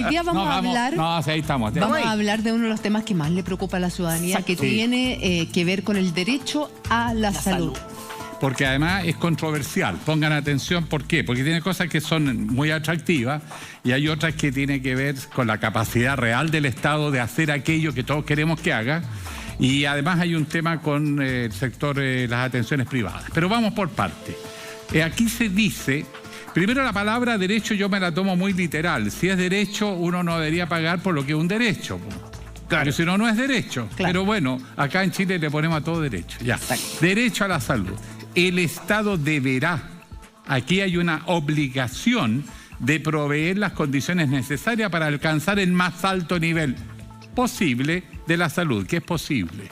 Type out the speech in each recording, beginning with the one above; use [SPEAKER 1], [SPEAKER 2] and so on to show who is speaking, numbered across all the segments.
[SPEAKER 1] día vamos a hablar...
[SPEAKER 2] No, sí, ahí estamos.
[SPEAKER 1] Vamos a hablar de uno de los temas que más le preocupa a la ciudadanía, que tiene que ver con el derecho a la salud.
[SPEAKER 2] Porque además es controversial. Pongan atención, ¿por qué? Porque tiene cosas que son muy atractivas y hay otras que tienen que ver con la capacidad real del Estado de hacer aquello que todos queremos que haga. Y además hay un tema con el sector de las atenciones privadas. Pero vamos por partes. Aquí se dice... Primero, la palabra derecho yo me la tomo muy literal. Si es derecho, uno no debería pagar por lo que es un derecho. Claro, si no, no es derecho. Claro. Pero bueno, acá en Chile le ponemos a todo derecho. Ya. Derecho a la salud. El Estado deberá, aquí hay una obligación de proveer las condiciones necesarias para alcanzar el más alto nivel posible de la salud. ¿Qué es posible?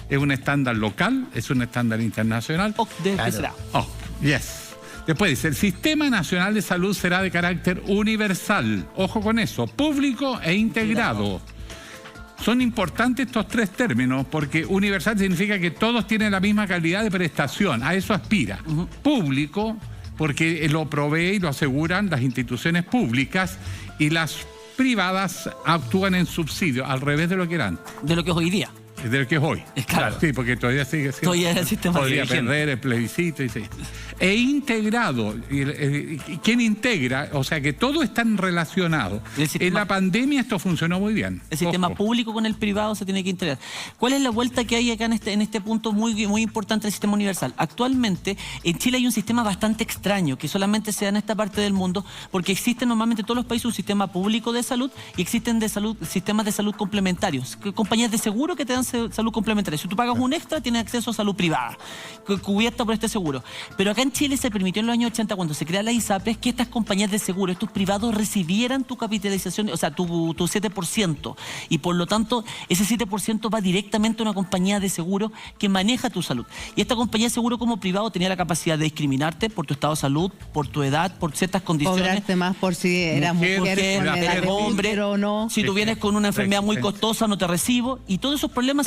[SPEAKER 2] ¿Es un estándar local? ¿Es un estándar internacional?
[SPEAKER 3] Será.
[SPEAKER 2] Yes. Después dice, el Sistema Nacional de Salud será de carácter universal. Ojo con eso, público e integrado. Son importantes estos tres términos porque universal significa que todos tienen la misma calidad de prestación, a eso aspira. Público, porque lo provee y lo aseguran las instituciones públicas y las privadas actúan en subsidio, al revés de lo que era antes.
[SPEAKER 3] De lo que es hoy día.
[SPEAKER 2] De lo que es hoy.
[SPEAKER 3] Claro.
[SPEAKER 2] Sí, porque todavía sigue siendo...
[SPEAKER 3] Todavía el sistema
[SPEAKER 2] podría perder el plebiscito. E integrado. ¿Quién integra? O sea, que todos están relacionados. En la pandemia esto funcionó muy bien.
[SPEAKER 3] El sistema público con el privado se tiene que integrar. ¿Cuál es la vuelta que hay acá en este punto muy importante del sistema universal? Actualmente, en Chile hay un sistema bastante extraño que solamente se da en esta parte del mundo porque existen normalmente en todos los países un sistema público de salud y existen sistemas de salud complementarios. Compañías de seguro que te dan salud complementaria. Si tú pagas un extra, tienes acceso a salud privada, cubierta por este seguro. Pero acá en Chile se permitió en los años 80, cuando se crea la ISAPRES, que estas compañías de seguro, estos privados, recibieran tu capitalización, o sea, tu 7%. Y por lo tanto, ese 7% va directamente a una compañía de seguro que maneja tu salud. Y esta compañía de seguro como privado tenía la capacidad de discriminarte por tu estado de salud, por tu edad, por ciertas condiciones.
[SPEAKER 1] Cobrarte más por si eras mujer,
[SPEAKER 3] eres hombre, o no. Si tú vienes con una enfermedad muy costosa, no te recibo. Y todos esos problemas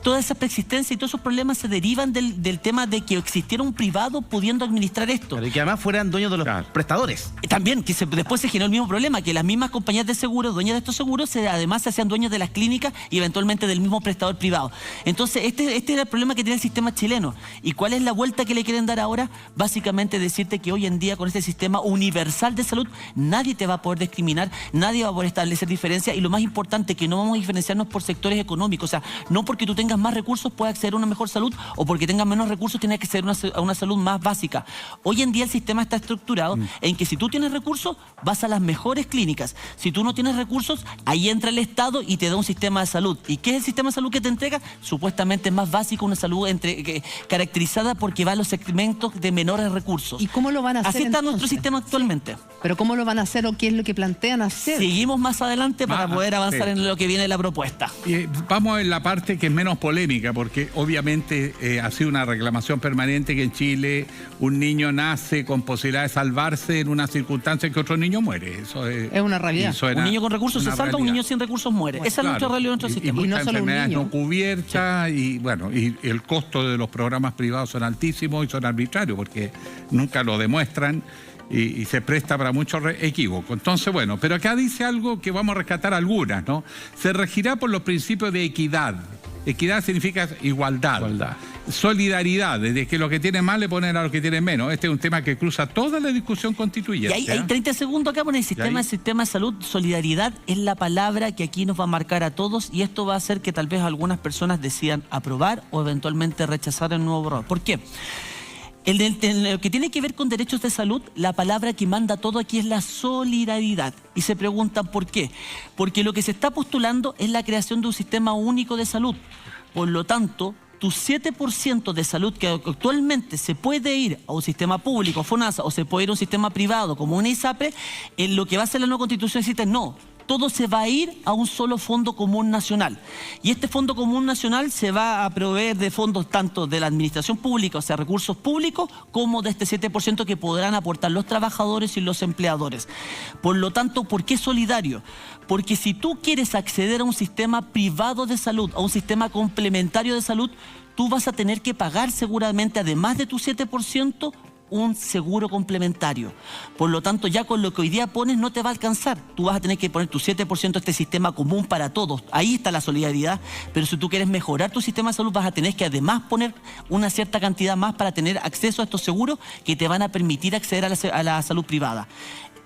[SPEAKER 3] toda esa preexistencia y todos esos problemas se derivan del tema de que existiera un privado pudiendo administrar esto.
[SPEAKER 4] Pero y que además fueran dueños de los prestadores.
[SPEAKER 3] También, que después se generó el mismo problema, que las mismas compañías de seguros, dueñas de estos seguros, además se hacían dueños de las clínicas y eventualmente del mismo prestador privado. Entonces, este era el problema que tiene el sistema chileno. ¿Y cuál es la vuelta que le quieren dar ahora? Básicamente decirte que hoy en día con este sistema universal de salud, nadie te va a poder discriminar, nadie va a poder establecer diferencias y lo más importante, que no vamos a diferenciarnos por sectores económicos. O sea, no porque tú tengas más recursos puedas acceder a una mejor salud o porque tengas menos recursos tienes que acceder a una salud más básica. Hoy en día el sistema está estructurado en que si tú tienes recursos vas a las mejores clínicas. Si tú no tienes recursos, ahí entra el Estado y te da un sistema de salud. ¿Y qué es el sistema de salud que te entrega? Supuestamente es más básico, una salud caracterizada porque va a los segmentos de menores recursos.
[SPEAKER 1] ¿Y cómo lo van a hacer?
[SPEAKER 3] Así está nuestro sistema actualmente.
[SPEAKER 1] ¿Pero cómo lo van a hacer o qué es lo que plantean hacer?
[SPEAKER 3] Seguimos más adelante para poder avanzar en lo que viene la propuesta.
[SPEAKER 2] Vamos en la parte que es menos polémica, porque obviamente ha sido una reclamación permanente que en Chile un niño nace con posibilidad de salvarse en una circunstancia en que otro niño muere. Eso es una realidad.
[SPEAKER 3] Un niño con recursos se salva, un niño sin recursos muere. Esa es nuestra realidad en nuestro sistema.
[SPEAKER 2] Y no solo enfermedades no cubiertas, y bueno, y el costo de los programas privados son altísimos y son arbitrarios, porque nunca lo demuestran. Y se presta para muchos equívocos. Entonces, bueno, pero acá dice algo que vamos a rescatar algunas, ¿no? Se regirá por los principios de equidad. Equidad significa igualdad. Solidaridad, desde que los que tienen más le ponen a los que tienen menos. Este es un tema que cruza toda la discusión constituyente.
[SPEAKER 3] Y hay 30 segundos acá por el sistema de salud. Solidaridad es la palabra que aquí nos va a marcar a todos y esto va a hacer que tal vez algunas personas decidan aprobar o eventualmente rechazar el nuevo borrador. ¿Por qué? En lo que tiene que ver con derechos de salud, la palabra que manda todo aquí es la solidaridad. Y se preguntan ¿por qué? Porque lo que se está postulando es la creación de un sistema único de salud. Por lo tanto, tu 7% de salud que actualmente se puede ir a un sistema público, FONASA, o se puede ir a un sistema privado como una ISAPRE, en lo que va a ser la nueva constitución existe, no. Todo se va a ir a un solo fondo común nacional. Y este fondo común nacional se va a proveer de fondos tanto de la administración pública, o sea, recursos públicos, como de este 7% que podrán aportar los trabajadores y los empleadores. Por lo tanto, ¿por qué solidario? Porque si tú quieres acceder a un sistema privado de salud, a un sistema complementario de salud, tú vas a tener que pagar seguramente, además de tu 7%, un seguro complementario. Por lo tanto, ya con lo que hoy día pones no te va a alcanzar. Tú vas a tener que poner tu 7% de este sistema común para todos. Ahí está la solidaridad. Pero si tú quieres mejorar tu sistema de salud, vas a tener que además poner una cierta cantidad más para tener acceso a estos seguros que te van a permitir acceder a la salud privada.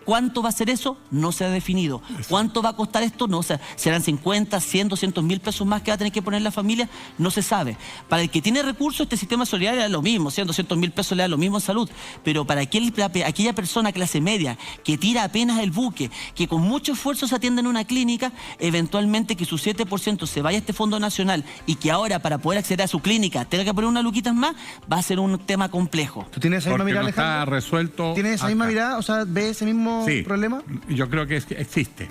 [SPEAKER 3] ¿Cuánto va a ser eso? No se ha definido. ¿Cuánto va a costar esto? No sé. ¿Serán 50, 100, 200 mil pesos más que va a tener que poner la familia? No se sabe. Para el que tiene recursos, este sistema solidario le da lo mismo. 100, 200 mil pesos le da lo mismo en salud. Pero para aquella persona clase media que tira apenas el buque, que con mucho esfuerzo se atiende en una clínica, eventualmente que su 7% se vaya a este fondo nacional y que ahora para poder acceder a su clínica tenga que poner una luquita más, va a ser un tema complejo.
[SPEAKER 4] ¿Tú tienes esa misma mirada, Alejandro?
[SPEAKER 2] Está resuelto.
[SPEAKER 4] ¿Tienes esa misma mirada? O sea, ¿ves ese mismo problema?
[SPEAKER 2] Yo creo que existe.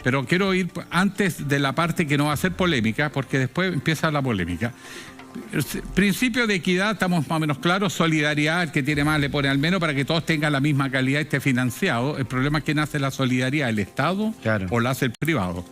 [SPEAKER 2] Pero quiero ir antes de la parte que no va a ser polémica, porque después empieza la polémica. Principio de equidad, estamos más o menos claros. Solidaridad, el que tiene más le pone al menos para que todos tengan la misma calidad y esté financiado. El problema es que nace la solidaridad, el Estado o la hace el privado.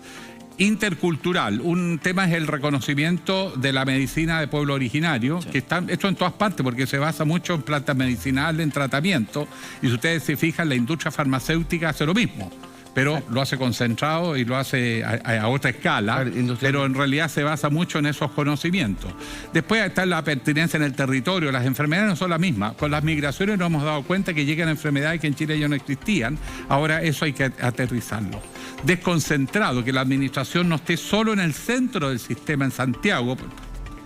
[SPEAKER 2] Intercultural, un tema es el reconocimiento de la medicina de pueblo originario, que está esto en todas partes porque se basa mucho en plantas medicinales, en tratamiento, y si ustedes se fijan, la industria farmacéutica hace lo mismo, pero lo hace concentrado y lo hace a otra escala, pero en realidad se basa mucho en esos conocimientos. Después está la pertinencia en el territorio. Las enfermedades no son las mismas. Con las migraciones nos hemos dado cuenta que llegan enfermedades que en Chile ya no existían. Ahora eso hay que aterrizarlo. Desconcentrado, que la administración no esté solo en el centro del sistema en Santiago,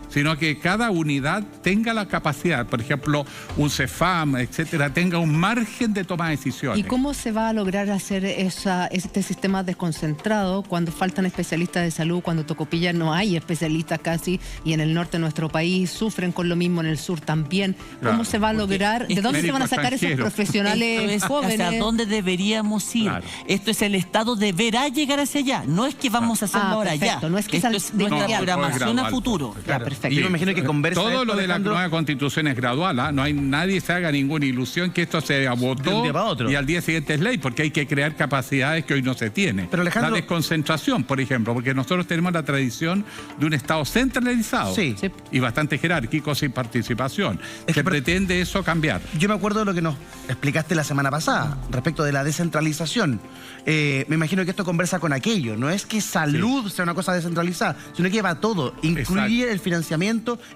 [SPEAKER 2] sino que cada unidad tenga la capacidad, por ejemplo, un CEFAM, etcétera, tenga un margen de toma de decisiones.
[SPEAKER 1] ¿Y cómo se va a lograr hacer este sistema desconcentrado cuando faltan especialistas de salud, cuando Tocopilla no hay especialistas casi, y en el norte de nuestro país sufren con lo mismo, en el sur también? ¿Cómo se va a lograr? ¿De dónde se van a sacar esos profesionales jóvenes?
[SPEAKER 3] ¿Hacia dónde deberíamos ir?
[SPEAKER 1] Claro.
[SPEAKER 3] Esto es el Estado deberá llegar hacia allá. No es que vamos a hacerlo ahora ya.
[SPEAKER 1] No es que
[SPEAKER 3] esto es nuestra programación a futuro.
[SPEAKER 4] Claro. Perfecto. Y yo me imagino que conversa
[SPEAKER 2] todo lo de la nueva constitución es gradual, ¿eh? No hay nadie se haga ninguna ilusión que esto se votó y al día siguiente es ley, porque hay que crear capacidades que hoy no se tiene.
[SPEAKER 4] Pero Alejandro,
[SPEAKER 2] la desconcentración, por ejemplo, porque nosotros tenemos la tradición de un Estado centralizado y bastante jerárquico, sin participación. Se pretende eso cambiar.
[SPEAKER 4] Yo me acuerdo de lo que nos explicaste la semana pasada respecto de la descentralización. Me imagino que esto conversa con aquello. No es que salud sea una cosa descentralizada, sino que va todo. Incluye el financiamiento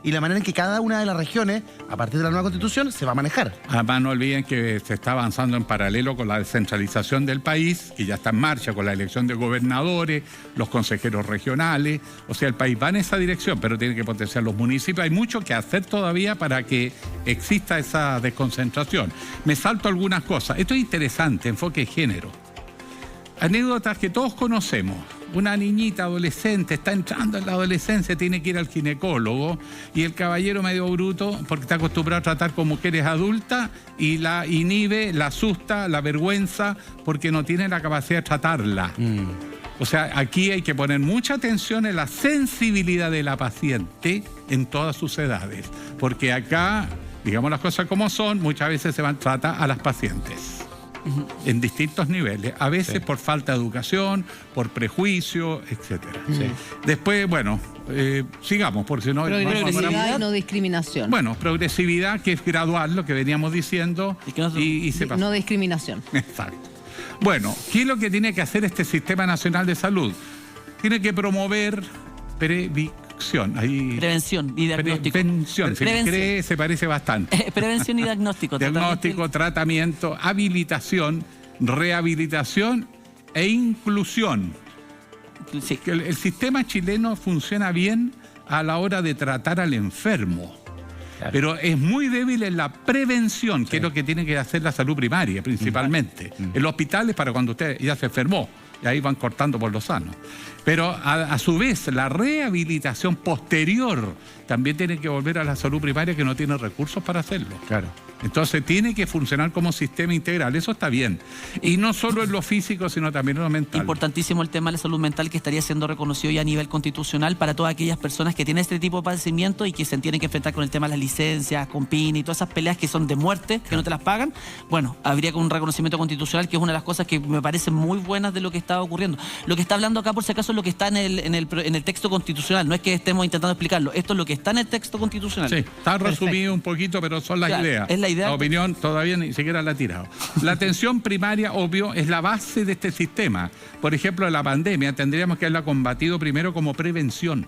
[SPEAKER 4] y la manera en que cada una de las regiones, a partir de la nueva constitución, se va a manejar.
[SPEAKER 2] Además, no olviden que se está avanzando en paralelo con la descentralización del país, que ya está en marcha con la elección de gobernadores, los consejeros regionales. O sea, el país va en esa dirección, pero tiene que potenciar los municipios. Hay mucho que hacer todavía para que exista esa desconcentración. Me salto algunas cosas. Esto es interesante, enfoque de género. Anécdotas que todos conocemos. Una niñita adolescente está entrando en la adolescencia, tiene que ir al ginecólogo y el caballero medio bruto, porque está acostumbrado a tratar con mujeres adultas, y la inhibe, la asusta, la avergüenza, porque no tiene la capacidad de tratarla. O sea, aquí hay que poner mucha atención en la sensibilidad de la paciente en todas sus edades, porque acá, digamos las cosas como son, muchas veces se trata a las pacientes. En distintos niveles, a veces por falta de educación, por prejuicio, etcétera. Después, bueno, sigamos, porque si no...
[SPEAKER 1] Progresividad y no discriminación.
[SPEAKER 2] Bueno, progresividad, que es gradual, lo que veníamos diciendo, y se pasa.
[SPEAKER 1] No discriminación.
[SPEAKER 2] Exacto. Bueno, ¿qué es lo que tiene que hacer este Sistema Nacional de Salud? Tiene que promover
[SPEAKER 3] prevención y diagnóstico.
[SPEAKER 2] Prevención, si me cree, se parece bastante.
[SPEAKER 3] Prevención y diagnóstico.
[SPEAKER 2] Diagnóstico, tratamiento, habilitación, rehabilitación e inclusión.
[SPEAKER 3] Sí.
[SPEAKER 2] El sistema chileno funciona bien a la hora de tratar al enfermo. Claro. Pero es muy débil en la prevención, que es lo que tiene que hacer la salud primaria, principalmente. El hospital es para cuando usted ya se enfermó, y ahí van cortando por lo sano. Pero a su vez, la rehabilitación posterior también tiene que volver a la salud primaria, que no tiene recursos para hacerlo.
[SPEAKER 4] Claro.
[SPEAKER 2] Entonces tiene que funcionar como sistema integral, eso está bien. Y no solo en lo físico, sino también en lo mental.
[SPEAKER 3] Importantísimo el tema de la salud mental, que estaría siendo reconocido ya a nivel constitucional para todas aquellas personas que tienen este tipo de padecimiento y que se tienen que enfrentar con el tema de las licencias, con PIN y todas esas peleas que son de muerte, que no te las pagan. Bueno, habría un reconocimiento constitucional, que es una de las cosas que me parecen muy buenas de lo que está ocurriendo. Lo que está hablando acá, por si acaso, es lo que está en el texto constitucional. No es que estemos intentando explicarlo. Esto es lo que está en el texto constitucional.
[SPEAKER 2] Sí, está resumido un poquito, pero son las ideas.
[SPEAKER 3] Es la idea...
[SPEAKER 2] La opinión todavía ni siquiera la ha tirado. La atención primaria, obvio, es la base de este sistema. Por ejemplo, la pandemia tendríamos que haberla combatido primero como prevención.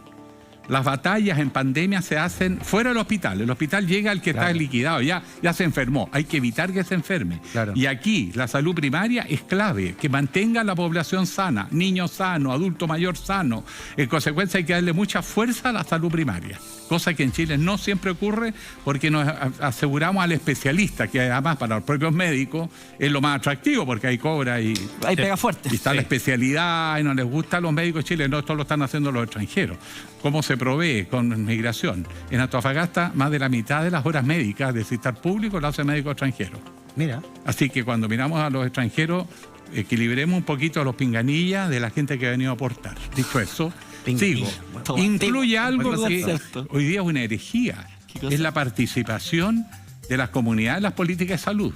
[SPEAKER 2] Las batallas en pandemia se hacen fuera del hospital. El hospital llega al que está liquidado, ya se enfermó. Hay que evitar que se enferme. Claro. Y aquí la salud primaria es clave, que mantenga la población sana, niños sanos, adulto mayor sano. En consecuencia hay que darle mucha fuerza a la salud primaria. Cosa que en Chile no siempre ocurre porque nos aseguramos al especialista, que además para los propios médicos es lo más atractivo porque ahí cobra y...
[SPEAKER 3] Ahí pega fuerte.
[SPEAKER 2] Y está la especialidad y no les gusta a los médicos chilenos, esto lo están haciendo los extranjeros. ¿Cómo se provee con migración? En Antofagasta más de la mitad de las horas médicas del sector público lo hace médico extranjero.
[SPEAKER 4] Mira.
[SPEAKER 2] Así que cuando miramos a los extranjeros, equilibremos un poquito a los pinganillas de la gente que ha venido a aportar. Dicho eso, sigo. Incluye algo que hoy día es una herejía, es la participación de las comunidades en las políticas de salud.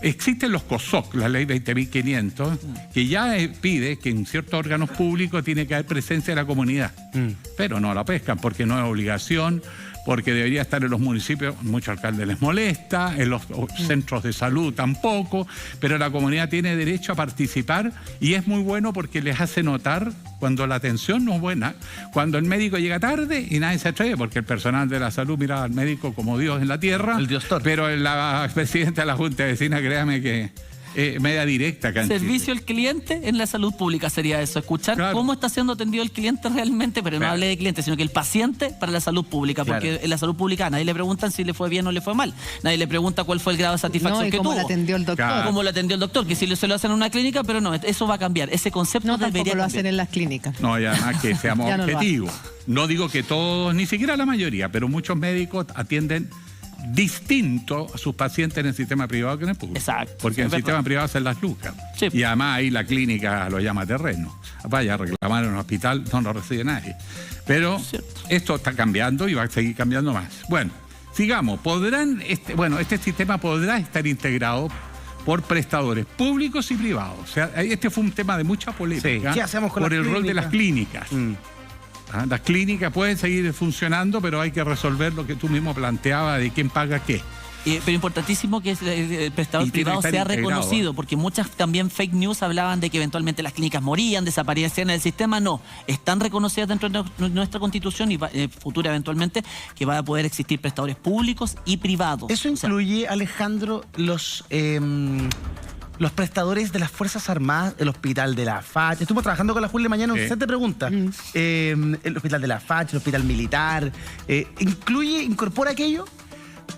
[SPEAKER 2] Existen los COSOC, la ley 20.500, que ya pide que en ciertos órganos públicos tiene que haber presencia de la comunidad. Pero no la pescan porque no es obligación, porque debería estar en los municipios, muchos alcaldes les molesta, en los centros de salud tampoco, pero la comunidad tiene derecho a participar y es muy bueno porque les hace notar cuando la atención no es buena, cuando el médico llega tarde y nadie se atreve, porque el personal de la salud mira al médico como Dios en la tierra,
[SPEAKER 4] el Dios torpe.
[SPEAKER 2] Pero la presidenta de la Junta de Vecinos, créame que media directa acá en
[SPEAKER 3] Servicio
[SPEAKER 2] Chile.
[SPEAKER 3] al cliente en la salud pública sería eso, escuchar cómo está siendo atendido el cliente realmente, pero no hable de cliente, sino que el paciente para la salud pública, porque en la salud pública nadie le pregunta si le fue bien o le fue mal, nadie le pregunta cuál fue el grado de satisfacción que tuvo.
[SPEAKER 1] ¿Cómo lo atendió el doctor?
[SPEAKER 3] Cómo lo atendió el doctor, que si se lo hacen en una clínica, pero no, eso va a cambiar, ese concepto
[SPEAKER 1] no,
[SPEAKER 3] debería
[SPEAKER 1] tampoco lo
[SPEAKER 3] cambiar.
[SPEAKER 1] hacen en las clínicas.
[SPEAKER 2] No, y además que seamos objetivos. No digo que todos, ni siquiera la mayoría, pero muchos médicos atienden distinto a sus pacientes en el sistema privado que en el público.
[SPEAKER 3] Exacto.
[SPEAKER 2] Porque en el sistema privado hacen las lucas.
[SPEAKER 3] Sí.
[SPEAKER 2] Y además ahí la clínica lo llama terreno. Vaya a reclamar en un hospital, no lo recibe nadie. Pero esto está cambiando y va a seguir cambiando más. Bueno, sigamos. Este sistema podrá estar integrado por prestadores públicos y privados. O sea, este fue un tema de mucha polémica.
[SPEAKER 4] ¿Qué hacemos con
[SPEAKER 2] por el rol de las clínicas? Las clínicas pueden seguir funcionando, pero hay que resolver lo que tú mismo planteabas de quién paga qué.
[SPEAKER 3] Pero importantísimo que el prestador privado sea reconocido, porque muchas también fake news hablaban de que eventualmente las clínicas morían, desaparecían en el sistema. No, están reconocidas dentro de nuestra Constitución y futura eventualmente que va a poder existir prestadores públicos y privados.
[SPEAKER 4] Eso incluye, Alejandro, los prestadores de las Fuerzas Armadas, el Hospital de la FACH. Estuvimos trabajando con la Julia mañana, usted te pregunta. El Hospital de la FACH, el Hospital Militar, ¿incorpora aquello?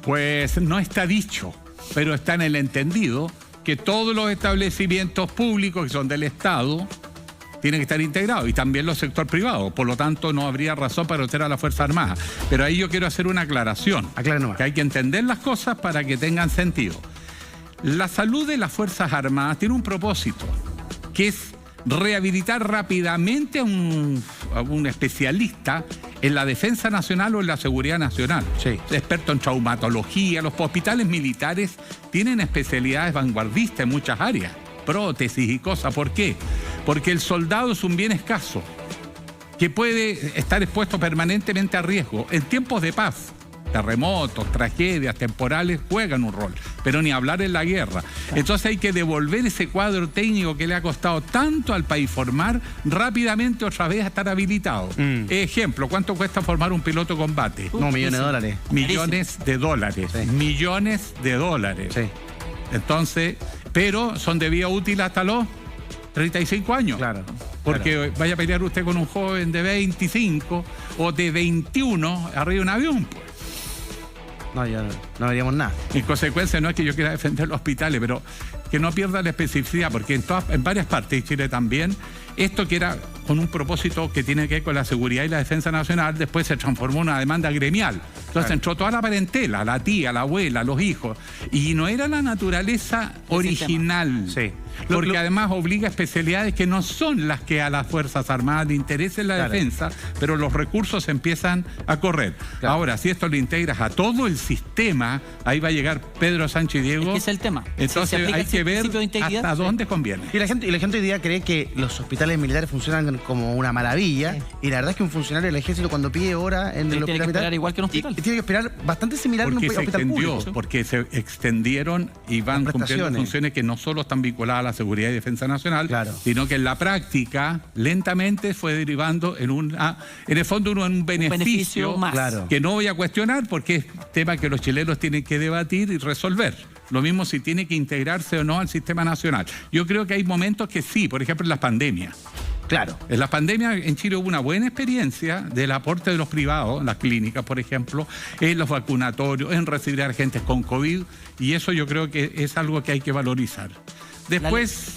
[SPEAKER 2] Pues no está dicho, pero está en el entendido que todos los establecimientos públicos que son del Estado tienen que estar integrados y también los sectores privados. Por lo tanto, no habría razón para meter a la Fuerza Armada. Pero ahí yo quiero hacer una aclaración.
[SPEAKER 4] Aclárenos.
[SPEAKER 2] Que hay que entender las cosas para que tengan sentido. La salud de las Fuerzas Armadas tiene un propósito, que es rehabilitar rápidamente a un especialista en la defensa nacional o en la seguridad nacional.
[SPEAKER 4] Sí.
[SPEAKER 2] Experto en traumatología. Los hospitales militares tienen especialidades vanguardistas en muchas áreas, prótesis y cosas. ¿Por qué? Porque el soldado es un bien escaso, que puede estar expuesto permanentemente a riesgo. En tiempos de paz, terremotos, tragedias, temporales juegan un rol, pero ni hablar en la guerra. Entonces hay que devolver ese cuadro técnico que le ha costado tanto al país formar rápidamente otra vez a estar habilitado. Ejemplo, ¿cuánto cuesta formar un piloto de combate?
[SPEAKER 4] No, millones de dólares.
[SPEAKER 2] Millones de dólares.
[SPEAKER 4] Sí.
[SPEAKER 2] Millones de dólares.
[SPEAKER 4] Sí.
[SPEAKER 2] Entonces, pero son de vida útil hasta los 35 años.
[SPEAKER 4] Claro.
[SPEAKER 2] Porque vaya a pelear usted con un joven de 25 o de 21 arriba de un avión, pues.
[SPEAKER 4] No, ya no veríamos nada.
[SPEAKER 2] En consecuencia, no es que yo quiera defender los hospitales, pero que no pierda la especificidad, porque en varias partes de Chile también, esto que era con un propósito que tiene que ver con la seguridad y la defensa nacional, después se transformó en una demanda gremial. Entonces entró toda la parentela, la tía, la abuela, los hijos, y no era la naturaleza original.
[SPEAKER 4] Sí.
[SPEAKER 2] Porque además obliga a especialidades que no son las que a las Fuerzas Armadas le interesa en la defensa, pero los recursos empiezan a correr. Claro. Ahora, si esto lo integras a todo el sistema, ahí va a llegar Pedro Sánchez y Diego.
[SPEAKER 3] Es que es el tema.
[SPEAKER 2] Entonces hay que ver hasta dónde conviene.
[SPEAKER 4] Y la gente hoy día cree que los hospitales militares funcionan atención como una maravilla.
[SPEAKER 1] Sí.
[SPEAKER 4] Y la verdad es que un funcionario del ejército cuando pide hora en el
[SPEAKER 3] Tiene
[SPEAKER 4] hospital
[SPEAKER 3] que esperar
[SPEAKER 4] militar,
[SPEAKER 3] igual que en un hospital.
[SPEAKER 4] y tiene que esperar bastante similar
[SPEAKER 2] Porque
[SPEAKER 4] en un
[SPEAKER 2] se
[SPEAKER 4] hospital
[SPEAKER 2] extendió,
[SPEAKER 4] público.
[SPEAKER 2] porque se extendieron y van
[SPEAKER 4] Las
[SPEAKER 2] cumpliendo
[SPEAKER 4] prestaciones.
[SPEAKER 2] funciones que no solo están vinculadas a la seguridad y defensa nacional,
[SPEAKER 4] Claro.
[SPEAKER 2] sino que en la práctica lentamente fue derivando en el fondo un beneficio
[SPEAKER 3] más.
[SPEAKER 4] Claro.
[SPEAKER 2] que no voy a cuestionar porque es tema que los chilenos tienen que debatir y resolver. Lo mismo si tiene que integrarse o no al sistema nacional. Yo creo que hay momentos que sí, por ejemplo en las pandemias.
[SPEAKER 4] Claro.
[SPEAKER 2] En la pandemia en Chile hubo una buena experiencia del aporte de los privados, las clínicas, por ejemplo, en los vacunatorios, en recibir a gente con COVID, y eso yo creo que es algo que hay que valorizar. Después,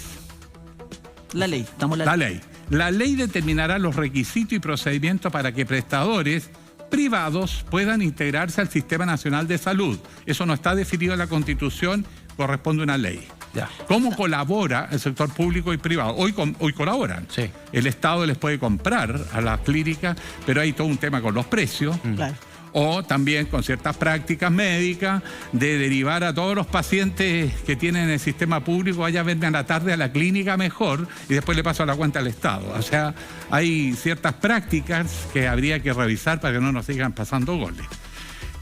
[SPEAKER 3] La ley, estamos
[SPEAKER 2] la ley. La ley determinará los requisitos y procedimientos para que prestadores privados puedan integrarse al Sistema Nacional de Salud. Eso no está definido en la Constitución, corresponde a una ley.
[SPEAKER 4] Ya.
[SPEAKER 2] ¿Cómo colabora el sector público y privado? Hoy colaboran.
[SPEAKER 4] Sí.
[SPEAKER 2] El Estado les puede comprar a las clínicas, pero hay todo un tema con los precios.
[SPEAKER 1] Claro.
[SPEAKER 2] O también con ciertas prácticas médicas de derivar a todos los pacientes que tienen el sistema público, vaya a verme a la tarde a la clínica mejor y después le paso la cuenta al Estado. O sea, hay ciertas prácticas que habría que revisar para que no nos sigan pasando goles.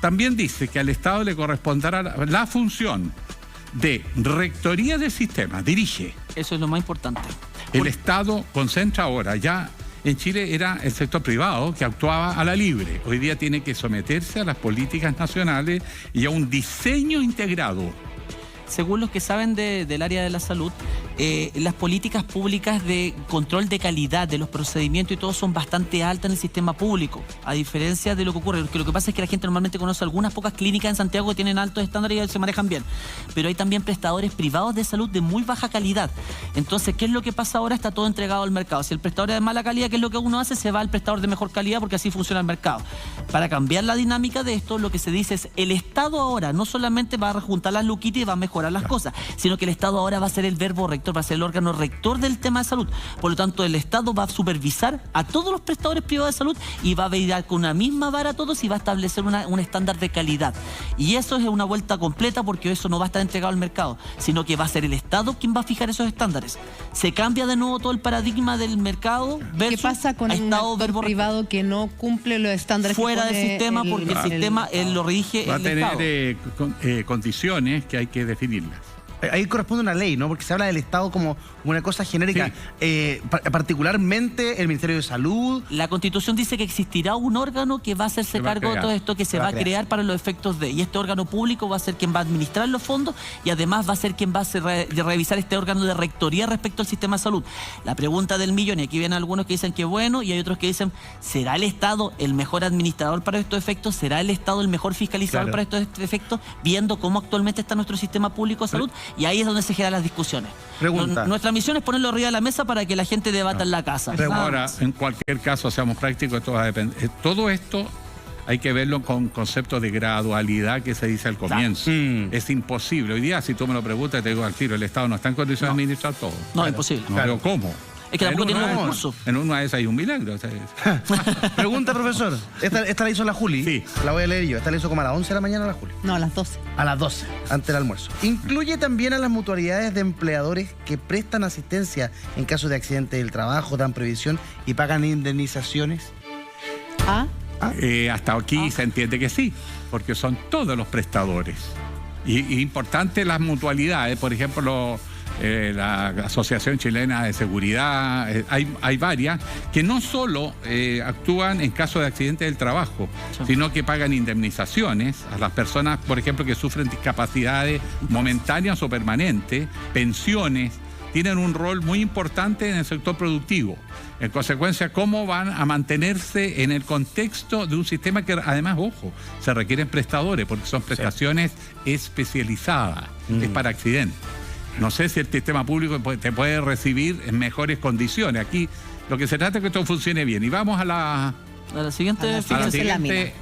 [SPEAKER 2] También dice que al Estado le corresponderá la función de rectoría del sistema, dirige.
[SPEAKER 3] Eso es lo más importante.
[SPEAKER 2] El Estado concentra ahora, ya en Chile era el sector privado que actuaba a la libre. Hoy día tiene que someterse a las políticas nacionales y a un diseño integrado.
[SPEAKER 3] Según los que saben del área de la salud, las políticas públicas de control de calidad de los procedimientos y todo son bastante altas en el sistema público, a diferencia de lo que ocurre. Porque lo que pasa es que la gente normalmente conoce algunas pocas clínicas en Santiago que tienen altos estándares y se manejan bien, pero hay también prestadores privados de salud de muy baja calidad. Entonces, ¿qué es lo que pasa ahora? Está todo entregado al mercado. Si el prestador es de mala calidad, ¿qué es lo que uno hace? Se va al prestador de mejor calidad porque así funciona el mercado. Para cambiar la dinámica de esto, lo que se dice es el Estado ahora no solamente va a rejuntar las luquitas y va a mejorar las cosas, sino que el Estado ahora va a ser el verbo rector, va a ser el órgano rector del tema de salud. Por lo tanto, el Estado va a supervisar a todos los prestadores privados de salud y va a velar con una misma vara a todos y va a establecer un estándar de calidad. Y eso es una vuelta completa porque eso no va a estar entregado al mercado, sino que va a ser el Estado quien va a fijar esos estándares. Se cambia de nuevo todo el paradigma del mercado versus
[SPEAKER 1] ¿Qué pasa con un
[SPEAKER 3] Estado
[SPEAKER 1] actor
[SPEAKER 3] verbo
[SPEAKER 1] privado que no cumple los estándares que
[SPEAKER 3] fuera del
[SPEAKER 1] pone
[SPEAKER 3] sistema porque el sistema lo rige
[SPEAKER 2] Va a
[SPEAKER 3] el Estado?
[SPEAKER 2] tener condiciones que hay que definirlas.
[SPEAKER 4] Ahí corresponde una ley, ¿no? Porque se habla del Estado como una cosa genérica. Particularmente el Ministerio de Salud.
[SPEAKER 3] La Constitución dice que existirá un órgano que va a hacerse
[SPEAKER 2] Se va a
[SPEAKER 3] cargo de
[SPEAKER 2] crear.
[SPEAKER 3] todo esto, que se va a crear para los efectos de... Y este órgano público va a ser quien va a administrar los fondos y además va a ser quien va a revisar este órgano de rectoría respecto al sistema de salud. La pregunta del millón, y aquí vienen algunos que dicen que bueno, y hay otros que dicen, ¿será el Estado el mejor administrador para estos efectos? ¿Será el Estado el mejor fiscalizador para estos efectos? Viendo cómo actualmente está nuestro sistema público de salud. Y ahí es donde se generan las discusiones.
[SPEAKER 4] Pregunta.
[SPEAKER 3] Nuestra misión es ponerlo arriba de la mesa para que la gente debata en la casa. Nada
[SPEAKER 2] Ahora,
[SPEAKER 3] más.
[SPEAKER 2] en cualquier caso, seamos prácticos, esto va a depender. Todo esto hay que verlo con conceptos de gradualidad que se dice al comienzo. Es imposible. Hoy día, si tú me lo preguntas, te digo al tiro, el Estado no está en condiciones de administrar todo.
[SPEAKER 3] No, es imposible.
[SPEAKER 2] No veo cómo.
[SPEAKER 3] Es que tampoco tiene los
[SPEAKER 2] una-
[SPEAKER 3] recursos.
[SPEAKER 2] En una de esas hay un milagro. O sea,
[SPEAKER 4] Pregunta, profesor. Esta la hizo la Juli.
[SPEAKER 2] Sí.
[SPEAKER 4] La voy a leer yo. Esta la hizo como a las 11 de la mañana la Juli.
[SPEAKER 1] No, a las 12.
[SPEAKER 4] A las 12, antes del almuerzo. Incluye también a las mutualidades de empleadores que prestan asistencia en caso de accidente del trabajo, dan previsión y pagan indemnizaciones.
[SPEAKER 1] ¿Ah?
[SPEAKER 2] hasta aquí se entiende que sí, porque son todos los prestadores. Y importante las mutualidades, por ejemplo, la Asociación Chilena de Seguridad, hay varias que no solo actúan en caso de accidente del trabajo, sino que pagan indemnizaciones a las personas, por ejemplo, que sufren discapacidades momentáneas o permanentes, pensiones. Tienen un rol muy importante en el sector productivo. En consecuencia, cómo van a mantenerse en el contexto de un sistema que, además, ojo, se requieren prestadores, porque son prestaciones especializadas, es para accidentes. No sé si el sistema público te puede recibir en mejores condiciones. Aquí lo que se trata es que todo funcione bien. Y vamos a la
[SPEAKER 3] siguiente
[SPEAKER 2] siguiente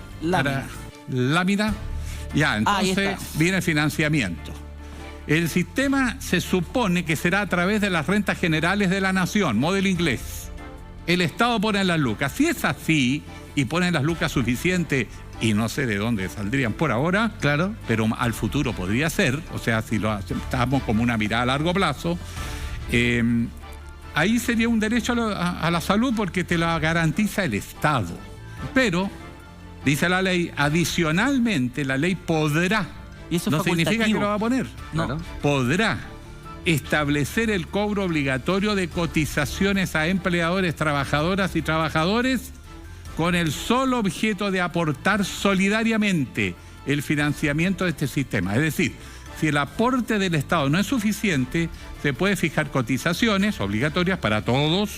[SPEAKER 2] lámina. Ya, entonces viene el financiamiento. El sistema se supone que será a través de las rentas generales de la nación, modelo inglés. El Estado pone las lucas. Si es así y ponen las lucas suficientes, y no sé de dónde saldrían por ahora,
[SPEAKER 4] claro,
[SPEAKER 2] pero al futuro podría ser, o sea, si lo estamos como una mirada a largo plazo, ahí sería un derecho a la salud porque te lo garantiza el Estado. Pero, dice la ley, adicionalmente la ley podrá,
[SPEAKER 3] Y eso es
[SPEAKER 2] no significa que
[SPEAKER 3] facultativo.
[SPEAKER 2] lo va a poner,
[SPEAKER 3] No.
[SPEAKER 2] podrá establecer el cobro obligatorio de cotizaciones a empleadores, trabajadoras y trabajadores con el solo objeto de aportar solidariamente el financiamiento de este sistema. Es decir, si el aporte del Estado no es suficiente, se puede fijar cotizaciones obligatorias para todos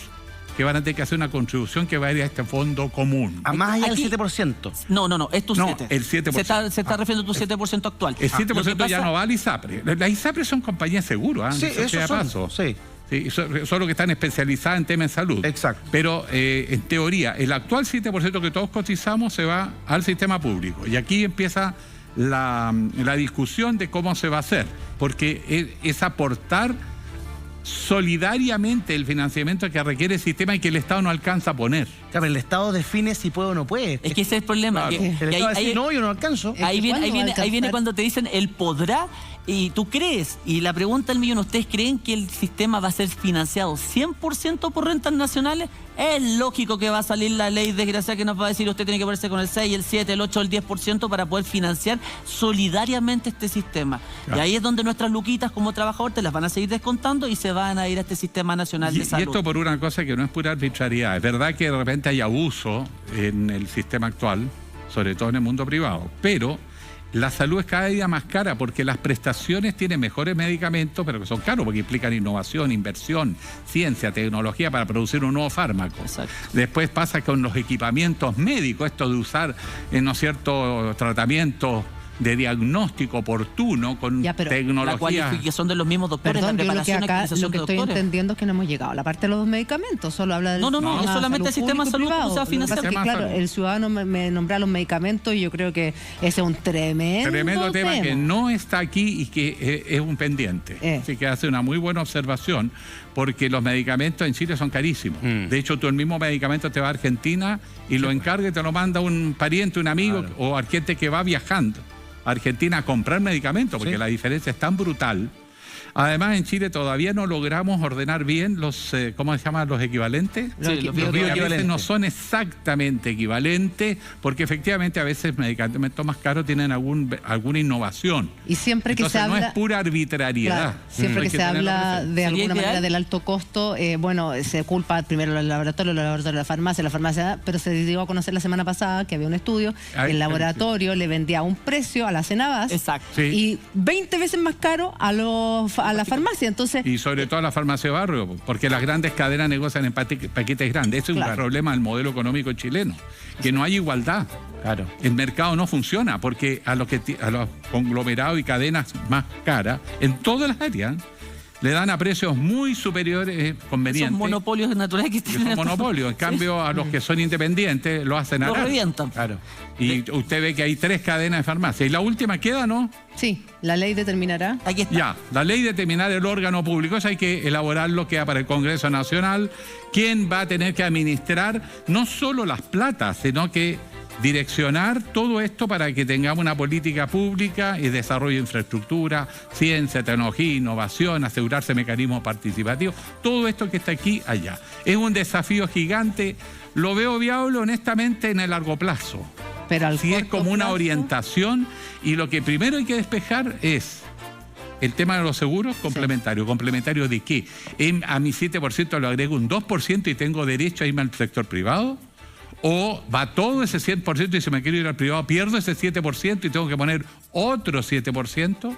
[SPEAKER 2] que van a tener que hacer una contribución que va a ir a este fondo común.
[SPEAKER 4] A más allá del
[SPEAKER 3] Aquí-
[SPEAKER 4] 7%.
[SPEAKER 3] No, es tu
[SPEAKER 2] No,
[SPEAKER 3] 7.
[SPEAKER 2] el 7%.
[SPEAKER 3] Se está refiriendo a tu 7% actual.
[SPEAKER 2] El 7%
[SPEAKER 3] Lo que
[SPEAKER 2] ya
[SPEAKER 3] pasa-
[SPEAKER 2] no va al ISAPRE. Las ISAPRE son compañías seguras,
[SPEAKER 4] Sí,
[SPEAKER 2] dicho sea
[SPEAKER 4] eso son.
[SPEAKER 2] paso.
[SPEAKER 4] Sí.
[SPEAKER 2] Sí, solo que están especializadas en temas de salud.
[SPEAKER 4] Exacto.
[SPEAKER 2] Pero en teoría, el actual 7% que todos cotizamos se va al sistema público. Y aquí empieza la discusión de cómo se va a hacer. Porque es aportar solidariamente el financiamiento que requiere el sistema y que el Estado no alcanza a poner.
[SPEAKER 4] Claro, el Estado define si puede o no puede.
[SPEAKER 3] Es que ese es el problema.
[SPEAKER 2] Claro.
[SPEAKER 3] que-
[SPEAKER 4] El
[SPEAKER 3] que
[SPEAKER 4] Estado dice, no, yo no alcanzo.
[SPEAKER 1] Es
[SPEAKER 3] Ahí
[SPEAKER 1] que
[SPEAKER 3] viene,
[SPEAKER 1] ¿cuándo va a
[SPEAKER 3] ahí viene
[SPEAKER 1] alcanzar?
[SPEAKER 3] cuando te dicen el podrá y tú crees. Y la pregunta del millón, ¿ustedes creen que el sistema va a ser financiado 100% por rentas nacionales? Es lógico que va a salir la ley desgraciada que nos va a decir usted tiene que ponerse con el 6, el 7, el 8, el 10% para poder financiar solidariamente este sistema.
[SPEAKER 2] Claro.
[SPEAKER 3] Y ahí es donde nuestras luquitas como trabajadores te las van a seguir descontando y se van a ir a este sistema nacional
[SPEAKER 2] Y
[SPEAKER 3] de salud.
[SPEAKER 2] esto por una cosa que no es pura arbitrariedad. Es verdad que de repente hay abuso en el sistema actual, sobre todo en el mundo privado, pero la salud es cada día más cara porque las prestaciones tienen mejores medicamentos, pero que son caros porque implican innovación, inversión, ciencia, tecnología para producir un nuevo fármaco.
[SPEAKER 3] Exacto.
[SPEAKER 2] Después pasa con los equipamientos médicos, esto de usar, ¿no es cierto?, tratamientos de diagnóstico oportuno con
[SPEAKER 1] Ya, pero
[SPEAKER 3] La
[SPEAKER 2] tecnología.
[SPEAKER 3] cualificación de los mismos doctores,
[SPEAKER 1] Perdón,
[SPEAKER 3] la
[SPEAKER 1] yo lo que
[SPEAKER 3] preparación,
[SPEAKER 1] acá
[SPEAKER 3] actualización
[SPEAKER 1] lo que
[SPEAKER 3] de
[SPEAKER 1] estoy
[SPEAKER 3] doctores.
[SPEAKER 1] entendiendo es que no hemos llegado a la parte de los medicamentos, solo habla del
[SPEAKER 3] No,
[SPEAKER 1] sistema
[SPEAKER 3] es solamente el sistema de salud
[SPEAKER 1] público y
[SPEAKER 3] cómo se va a
[SPEAKER 1] privado. Lo que pasa es que,
[SPEAKER 2] financiar.
[SPEAKER 1] claro, el ciudadano me nombra los medicamentos y yo creo que ese es un tremendo
[SPEAKER 2] tema que no está aquí y que es un pendiente. Así que hace una muy buena observación porque los medicamentos en Chile son carísimos. De hecho, tú el mismo medicamento te va a Argentina y lo encarga y te lo manda un pariente, un amigo o gente que va viajando a Argentina a comprar medicamentos porque la diferencia es tan brutal. Además, en Chile todavía no logramos ordenar bien los, ¿cómo se llaman? Los equivalentes.
[SPEAKER 3] Sí, los
[SPEAKER 2] Que a veces
[SPEAKER 4] bioequivalentes.
[SPEAKER 2] no son exactamente equivalentes, porque efectivamente a veces medicamentos más caros tienen alguna innovación.
[SPEAKER 1] Y siempre que
[SPEAKER 2] Entonces
[SPEAKER 1] se
[SPEAKER 2] no
[SPEAKER 1] habla...
[SPEAKER 2] es pura arbitrariedad.
[SPEAKER 1] Claro, siempre
[SPEAKER 2] Hay
[SPEAKER 1] que se
[SPEAKER 2] tenerlo
[SPEAKER 1] habla
[SPEAKER 2] presente.
[SPEAKER 1] de
[SPEAKER 3] Sería
[SPEAKER 1] alguna
[SPEAKER 3] ideal.
[SPEAKER 1] manera del alto costo, bueno, se culpa primero los laboratorios de la farmacia, pero se dio a conocer la semana pasada que había un estudio,
[SPEAKER 2] Ay,
[SPEAKER 1] el laboratorio le vendía a un precio a la Cenabas
[SPEAKER 3] Exacto.
[SPEAKER 2] Sí.
[SPEAKER 1] y 20 veces más caro a la farmacia. Entonces,
[SPEAKER 2] Y sobre todo a la farmacia de barrio, porque las grandes cadenas negocian en paquetes grandes. Ese es
[SPEAKER 1] Claro.
[SPEAKER 2] un problema del modelo económico chileno, que no hay igualdad.
[SPEAKER 4] Claro.
[SPEAKER 2] El mercado no funciona porque a los conglomerados y cadenas más caras, en todas las áreas, le dan a precios muy superiores, convenientes.
[SPEAKER 3] Son monopolios naturales que
[SPEAKER 2] Que
[SPEAKER 3] tienen.
[SPEAKER 2] son monopolios. En cambio, a los que son independientes lo hacen
[SPEAKER 3] Lo
[SPEAKER 2] arar.
[SPEAKER 3] revientan.
[SPEAKER 2] Claro. Y usted ve que hay 3 cadenas de farmacia. Y la última queda, ¿no?
[SPEAKER 1] sí, la ley determinará.
[SPEAKER 3] Aquí está.
[SPEAKER 2] Ya, la ley de determinar el órgano público, eso hay que elaborarlo, queda para el Congreso Nacional. ¿Quién va a tener que administrar no solo las platas, sino que direccionar todo esto para que tengamos una política pública y desarrollo de infraestructura, ciencia, tecnología, innovación, asegurarse mecanismos participativos, todo esto que está aquí, allá. Es un desafío gigante, lo veo viable honestamente en el largo plazo.
[SPEAKER 1] Pero al
[SPEAKER 2] Si es
[SPEAKER 1] corto
[SPEAKER 2] como una
[SPEAKER 1] plazo,
[SPEAKER 2] orientación y lo que primero hay que despejar es el tema de los seguros complementarios. ¿Complementario de qué? A mi 7% le agrego un 2% y tengo derecho a irme al sector privado. ¿O va todo ese 100% y si me quiero ir al privado pierdo ese 7% y tengo que poner otro 7%?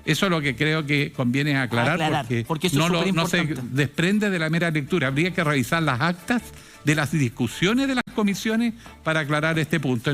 [SPEAKER 2] Eso es lo que creo que conviene aclarar,
[SPEAKER 3] porque eso es
[SPEAKER 2] no se
[SPEAKER 3] superimportante.
[SPEAKER 2] desprende de la mera lectura. Habría que revisar las actas de las discusiones de las comisiones para aclarar este punto.